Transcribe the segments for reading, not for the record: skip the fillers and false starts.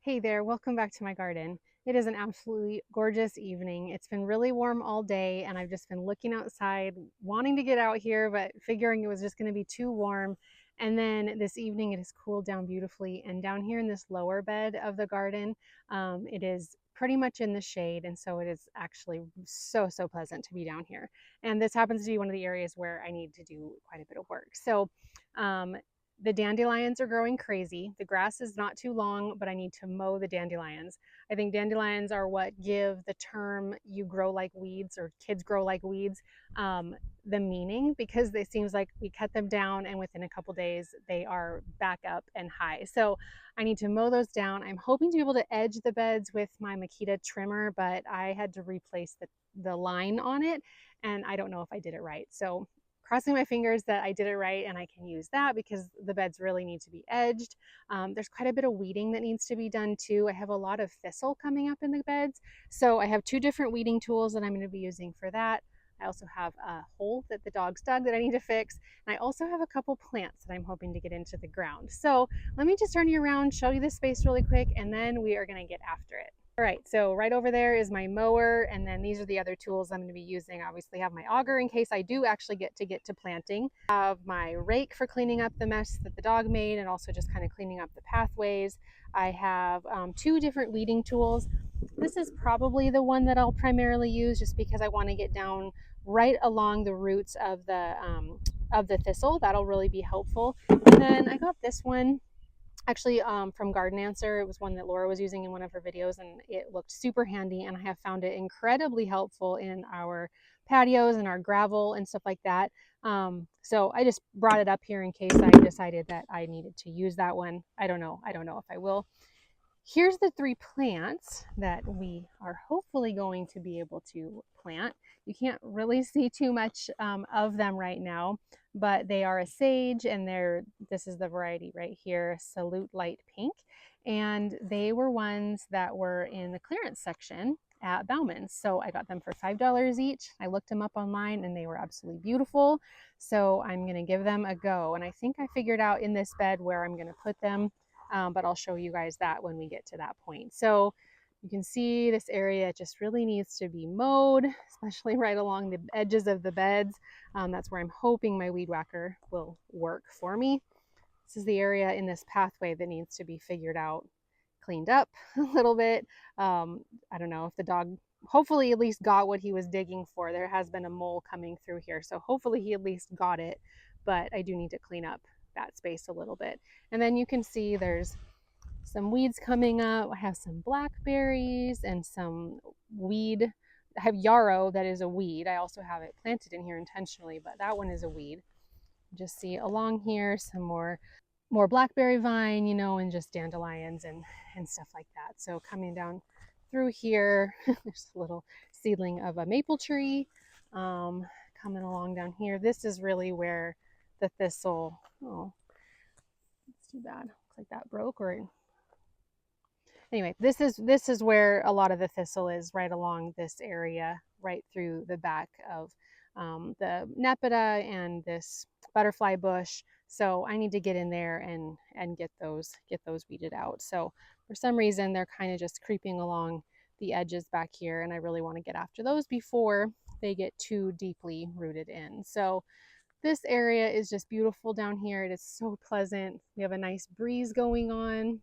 Hey there, welcome back to my garden. It is an absolutely gorgeous evening. It's been really warm all day and I've just been looking outside, wanting to get out here, but figuring it was just going to be too warm. And then this evening it has cooled down beautifully. And down here in this lower bed of the garden, it is pretty much in the shade. And so it is actually so pleasant to be down here. And this happens to be one of the areas where I need to do quite a bit of work. So the dandelions are growing crazy. The grass is not too long, but I need to mow the dandelions. I think dandelions are what give the term "you grow like weeds" or "kids grow like weeds" the meaning, because it seems like we cut them down and within a couple days they are back up and high. So I need to mow those down. I'm hoping to be able to edge the beds with my Makita trimmer, but I had to replace the line on it and I don't know if I did it right. So crossing my fingers that I did it right and I can use that, because the beds really need to be edged. There's quite a bit of weeding that needs to be done too. I have a lot of thistle coming up in the beds. So I have two different weeding tools that I'm going to be using for that. I also have a hole that the dogs dug that I need to fix. And I also have a couple plants that I'm hoping to get into the ground. So let me just turn you around, show you this space really quick, and then we are going to get after it. All right, so right over there is my mower, and then these are the other tools I'm going to be using. I obviously have my auger in case I do actually get to planting. I have my rake for cleaning up the mess that the dog made and also just kind of cleaning up the pathways. I have two different weeding tools. This is probably the one that I'll primarily use just because I want to get down right along the roots of the thistle. That'll really be helpful. And then I got this one actually from Garden Answer. It was one that Laura was using in one of her videos and it looked super handy, and I have found it incredibly helpful in our patios and our gravel and stuff like that. So I just brought it up here in case I decided that I needed to use that one. I don't know if I will. Here's the three plants that we are hopefully going to be able to plant. You can't really see too much of them right now, but they are a sage, and this is the variety right here, Salute Light Pink. And they were ones that were in the clearance section at Bauman's. So I got them for $5 each. I looked them up online and they were absolutely beautiful. So I'm gonna give them a go. And I think I figured out in this bed where I'm gonna put them. But I'll show you guys that when we get to that point. So you can see this area just really needs to be mowed, especially right along the edges of the beds. That's where I'm hoping my weed whacker will work for me. This is the area in this pathway that needs to be figured out, cleaned up a little bit. I don't know if the dog hopefully at least got what he was digging for. There has been a mole coming through here, so hopefully he at least got it, but I do need to clean up that space a little bit. And then you can see there's some weeds coming up. I have some blackberries and some weed. I have yarrow that is a weed. I also have it planted in here intentionally, but that one is a weed. Just see along here some more blackberry vine, and just dandelions and stuff like that. So coming down through here, there's a little seedling of a maple tree coming along down here. This is really where the thistle, oh, it's too bad. Looks like that broke. Or anyway, this is where a lot of the thistle is, right along this area, right through the back of the nepeta and this butterfly bush. So I need to get in there and get those weeded out. So for some reason they're kind of just creeping along the edges back here, and I really want to get after those before they get too deeply rooted in. So this area is just beautiful down here. It is so pleasant. We have a nice breeze going on.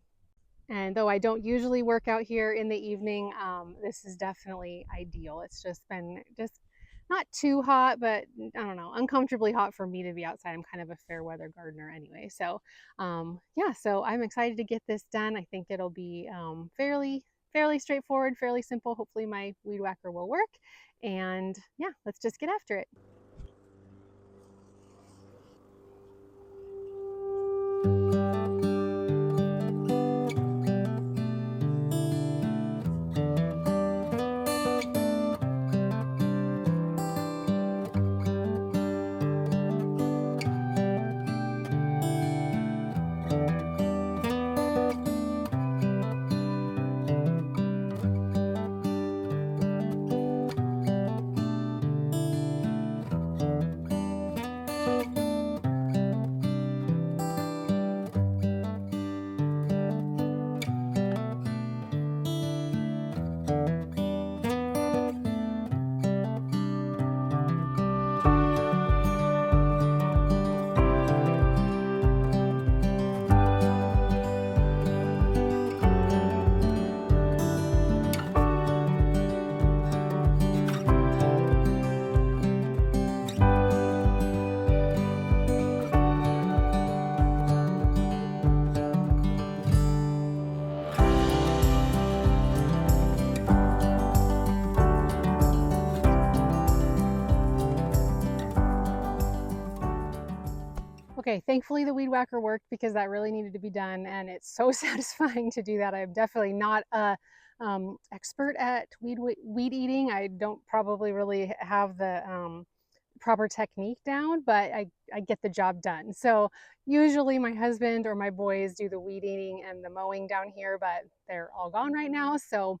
And though I don't usually work out here in the evening, this is definitely ideal. It's just been not too hot, but I don't know, uncomfortably hot for me to be outside. I'm kind of a fair weather gardener anyway. So yeah, so I'm excited to get this done. I think it'll be fairly straightforward, fairly simple. Hopefully my weed whacker will work. And yeah, let's just get after it. Okay, thankfully the weed whacker worked because that really needed to be done, and it's so satisfying to do that. I'm definitely not a expert at weed eating. I don't probably really have the proper technique down, but I get the job done. So usually my husband or my boys do the weed eating and the mowing down here, but they're all gone right now. So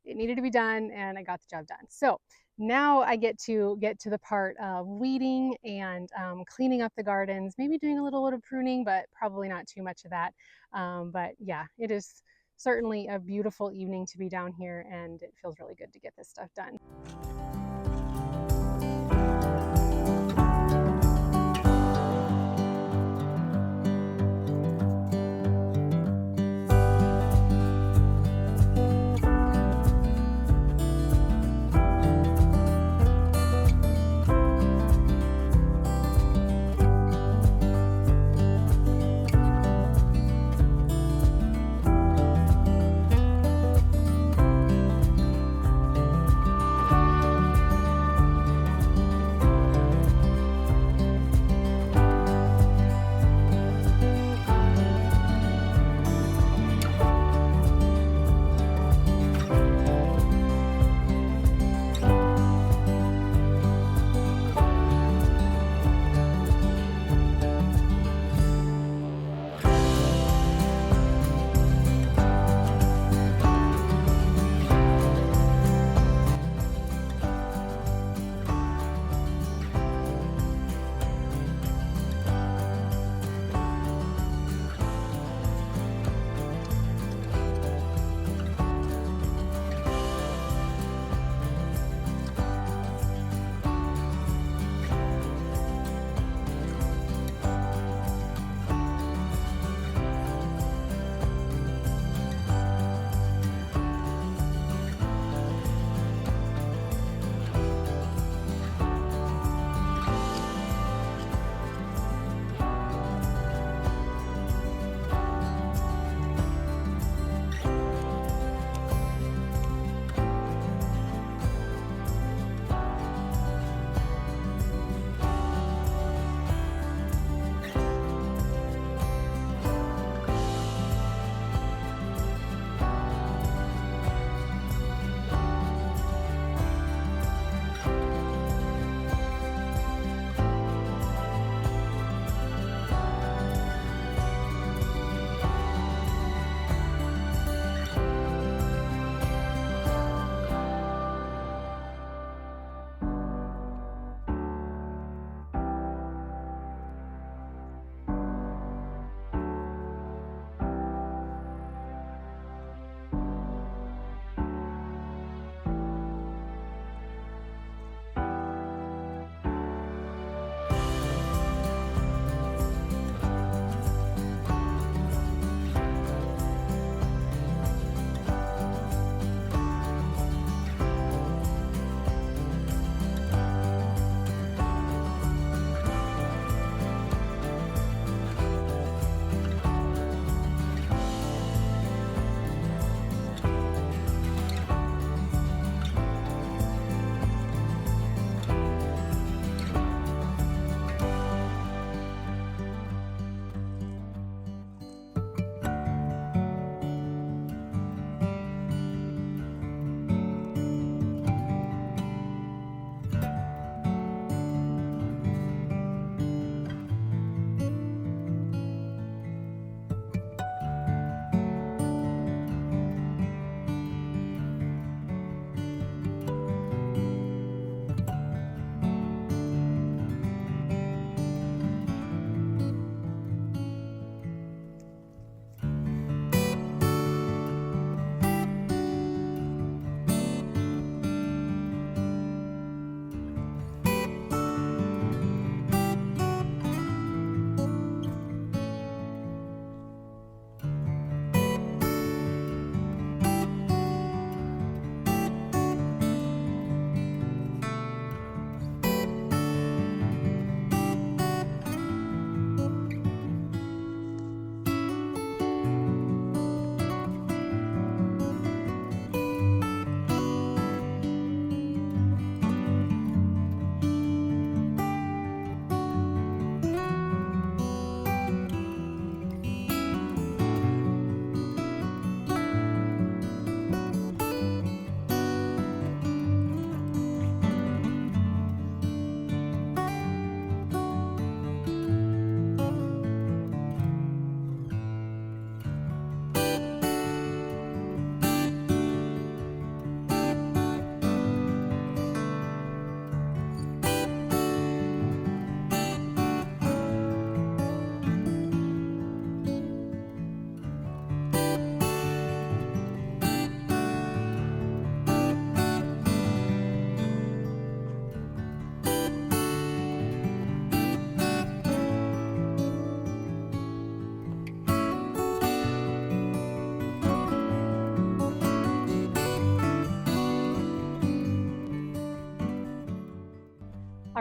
it needed to be done and I got the job done. So now I get to the part of weeding and cleaning up the gardens, maybe doing a little bit of pruning, but probably not too much of that. But yeah, it is certainly a beautiful evening to be down here, and it feels really good to get this stuff done.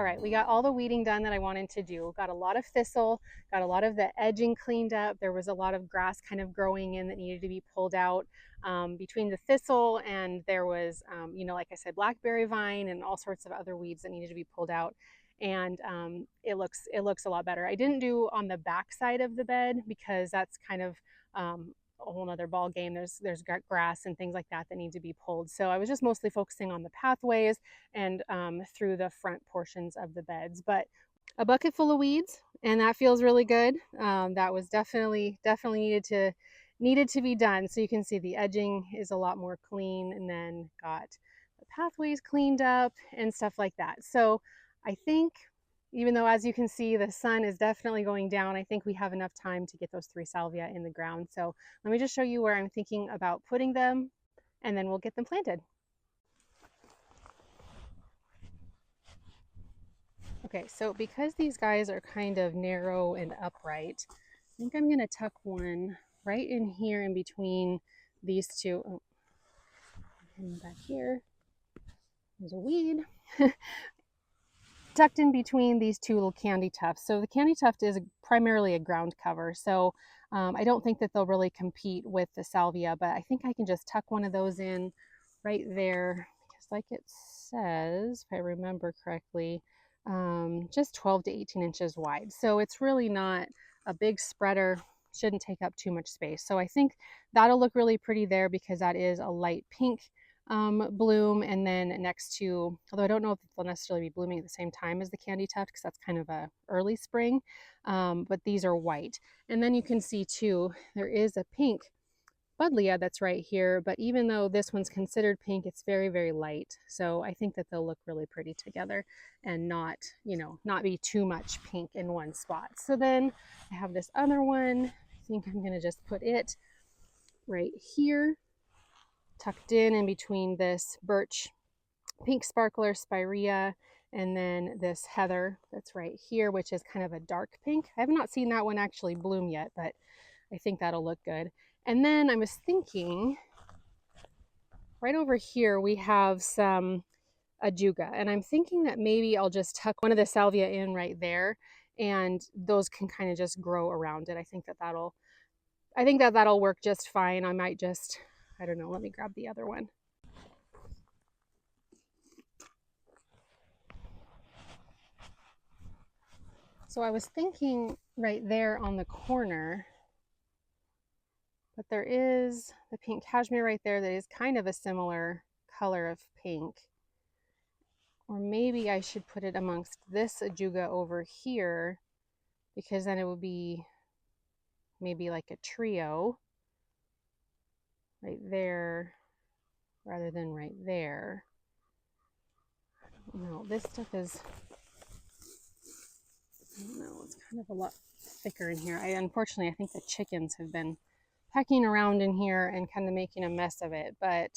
right, we got all the weeding done that I wanted to do. Got a lot of thistle, got a lot of the edging cleaned up. There was a lot of grass kind of growing in that needed to be pulled out. Between the thistle and there was, you know, like I said, blackberry vine and all sorts of other weeds that needed to be pulled out. And it looks a lot better. I didn't do on the back side of the bed because that's kind of a whole nother ball game. There's grass and things like that that need to be pulled. So I was just mostly focusing on the pathways and through the front portions of the beds. But a bucket full of weeds, and that feels really good. That was definitely needed to be done. So you can see the edging is a lot more clean, and then got the pathways cleaned up and stuff like that. So I think, even though as you can see the sun is definitely going down, I think we have enough time to get those 3 salvia in the ground. So let me just show you where I'm thinking about putting them, and then we'll get them planted. Okay, so because these guys are kind of narrow and upright, I think I'm going to tuck one right in here in between these two. Oh, and back here, there's a weed. Tucked in between these two little candy tufts. So the candy tuft is primarily a ground cover. So I don't think that they'll really compete with the salvia, but I think I can just tuck one of those in right there, because like it says, if I remember correctly, just 12 to 18 inches wide. So it's really not a big spreader, shouldn't take up too much space. So I think that'll look really pretty there because that is a light pink bloom, and then next to, although I don't know if they'll necessarily be blooming at the same time as the candy tuft because that's kind of a early spring, but these are white. And then you can see too, there is a pink buddleia that's right here, but even though this one's considered pink, it's very light. So I think that they'll look really pretty together and not, you know, not be too much pink in one spot. So then I have this other one. I think I'm gonna just put it right here, tucked in between this birch pink sparkler spirea and then this heather that's right here, which is kind of a dark pink. I have not seen that one actually bloom yet, but I think that'll look good. And then I was thinking right over here we have some ajuga, and I'm thinking that maybe I'll just tuck one of the salvia in right there, and those can kind of just grow around it. I think that that'll work just fine. I might just, I don't know, let me grab the other one. So I was thinking right there on the corner, but there is the pink cashmere right there that is kind of a similar color of pink. Or maybe I should put it amongst this ajuga over here, because then it would be maybe like a trio right there rather than right there. No, this stuff is, I don't know, it's kind of a lot thicker in here. Unfortunately, I think the chickens have been pecking around in here and kind of making a mess of it, but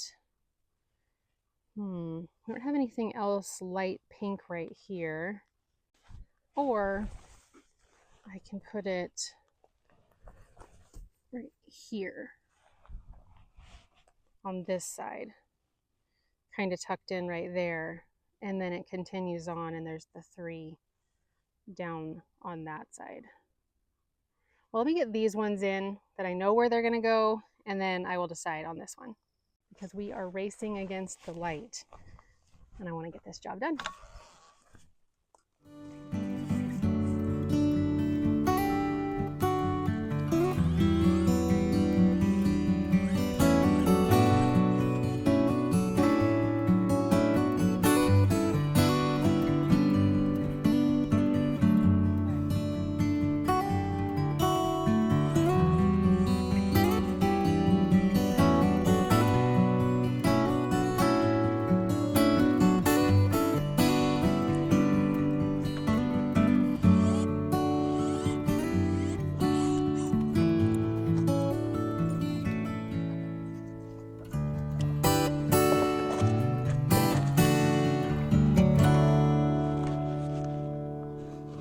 I don't have anything else light pink right here. Or I can put it right here on this side, kind of tucked in right there, and then it continues on and there's the 3 down on that side. Well, let me get these ones in that I know where they're going to go, and then I will decide on this one, because we are racing against the light and I want to get this job done.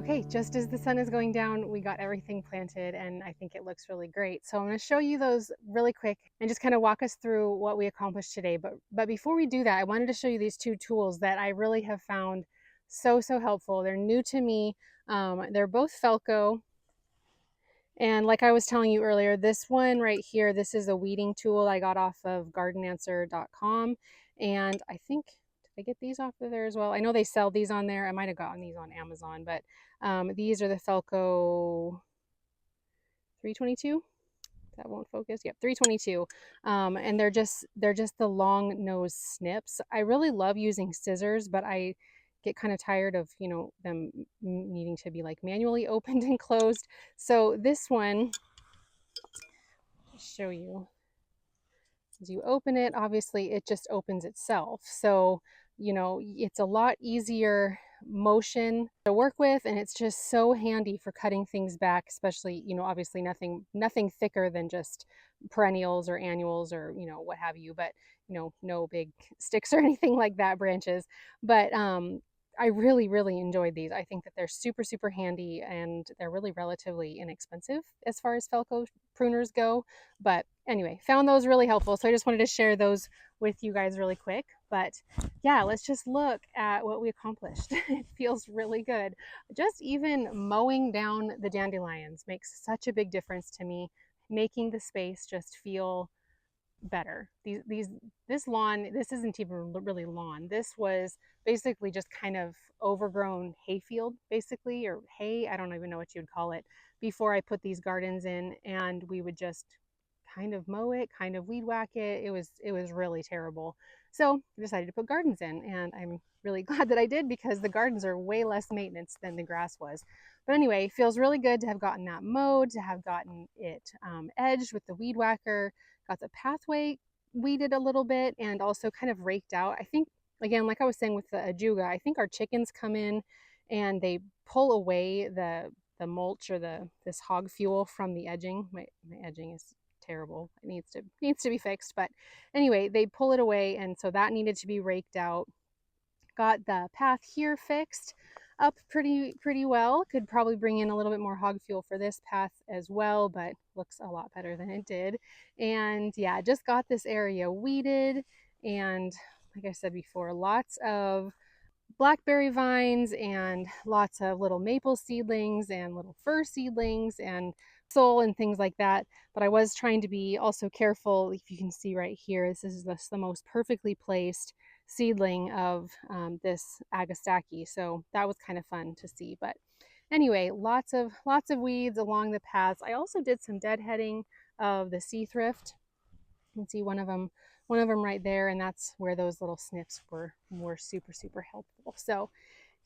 Okay, just as the sun is going down, we got everything planted and I think it looks really great. So I'm going to show you those really quick and just kind of walk us through what we accomplished today. But before we do that, I wanted to show you these 2 tools that I really have found So, so helpful. They're new to me. They're both Felco. And like I was telling you earlier, this one right here, this is a weeding tool I got off of gardenanswer.com. And I think, did I get these off of there as well? I know they sell these on there. I might have gotten these on Amazon, but these are the Felco 322. That won't focus. Yep, 322. And they're just the long nose snips. I really love using scissors, but I get kind of tired of, them needing to be like manually opened and closed. So this one, I'll show you. As you open it, obviously it just opens itself. So, it's a lot easier motion to work with, and it's just so handy for cutting things back, especially, obviously nothing thicker than just perennials or annuals or, what have you, but, no big sticks or anything like that, branches. But I really, really enjoyed these. I think that they're super, super handy, and they're really relatively inexpensive as far as Felco pruners go. But anyway, found those really helpful. So I just wanted to share those with you guys really quick. But yeah, let's just look at what we accomplished. It feels really good. Just even mowing down the dandelions makes such a big difference to me, making the space just feel better. This lawn, this isn't even really lawn. This was basically just kind of overgrown hayfield, basically, or hay. I don't even know what you'd call it, before I put these gardens in, and we would just kind of mow it, kind of weed whack it. It was really terrible. So I decided to put gardens in, and I'm really glad that I did, because the gardens are way less maintenance than the grass was. But anyway, it feels really good to have gotten that mowed, to have gotten it edged with the weed whacker, got the pathway weeded a little bit, and also kind of raked out. I think, again, like I was saying with the ajuga, I think our chickens come in and they pull away the mulch or this hog fuel from the edging. My edging is terrible. It needs to be fixed. But anyway, they pull it away, and so that needed to be raked out. Got the path here fixed up pretty well. Could probably bring in a little bit more hog fuel for this path as well, but looks a lot better than it did. And yeah, just got this area weeded, and like I said before, lots of blackberry vines and lots of little maple seedlings and little fir seedlings and soul and things like that. But I was trying to be also careful. If you can see right here, this is the most perfectly placed seedling of this agastaki. So that was kind of fun to see. But anyway, lots of weeds along the paths. I also did some deadheading of the sea thrift. You can see one of them right there, and that's where those little snips were super, super helpful. So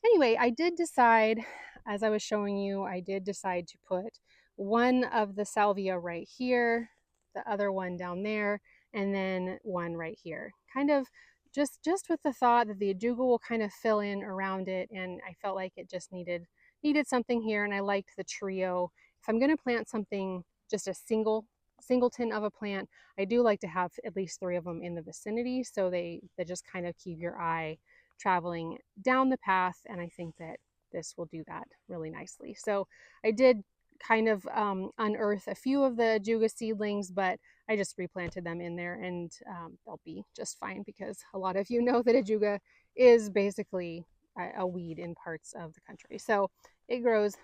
anyway, I did decide, as I was showing you, I did decide to put one of the salvia right here, the other one down there, and then one right here. Kind of just with the thought that the ajuga will kind of fill in around it, and I felt like it just needed something here, and I liked the trio. If I'm going to plant something, just a singleton of a plant, I do like to have at least 3 of them in the vicinity, so they just kind of keep your eye traveling down the path, and I think that this will do that really nicely. So I did kind of unearth a few of the ajuga seedlings, but I just replanted them in there, and they'll be just fine, because a lot of you know that ajuga is basically a weed in parts of the country. So it grows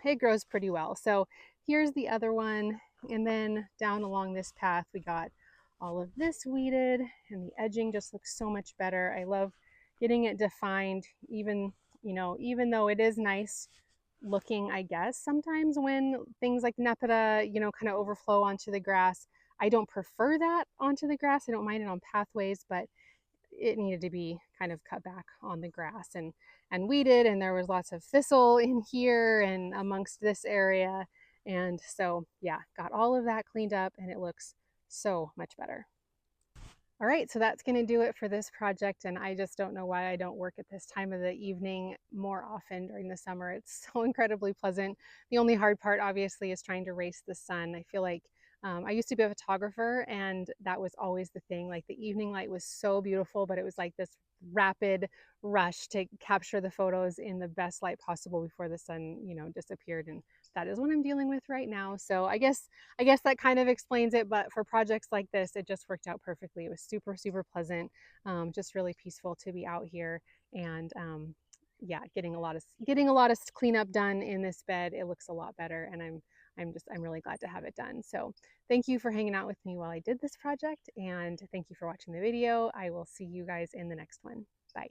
pretty well. So here's the other one, and then down along this path we got all of this weeded, and the edging just looks so much better. I love getting it defined, even though it is nice looking, I guess, sometimes when things like nepeta, kind of overflow onto the grass. I don't prefer that onto the grass. I don't mind it on pathways, but it needed to be kind of cut back on the grass and weeded, and there was lots of thistle in here and amongst this area. And so yeah, got all of that cleaned up, and it looks so much better. All right, so that's going to do it for this project, and I just don't know why I don't work at this time of the evening more often during the summer. It's so incredibly pleasant. The only hard part, obviously, is trying to race the sun. I feel like I used to be a photographer, and that was always the thing. Like, the evening light was so beautiful, but it was like this rapid rush to capture the photos in the best light possible before the sun, disappeared. And that is what I'm dealing with right now. So I guess that kind of explains it. But for projects like this, it just worked out perfectly. It was super, super pleasant, just really peaceful to be out here. And yeah, getting a lot of cleanup done in this bed. It looks a lot better, and I'm really glad to have it done. So thank you for hanging out with me while I did this project, and thank you for watching the video. I will see you guys in the next one. Bye.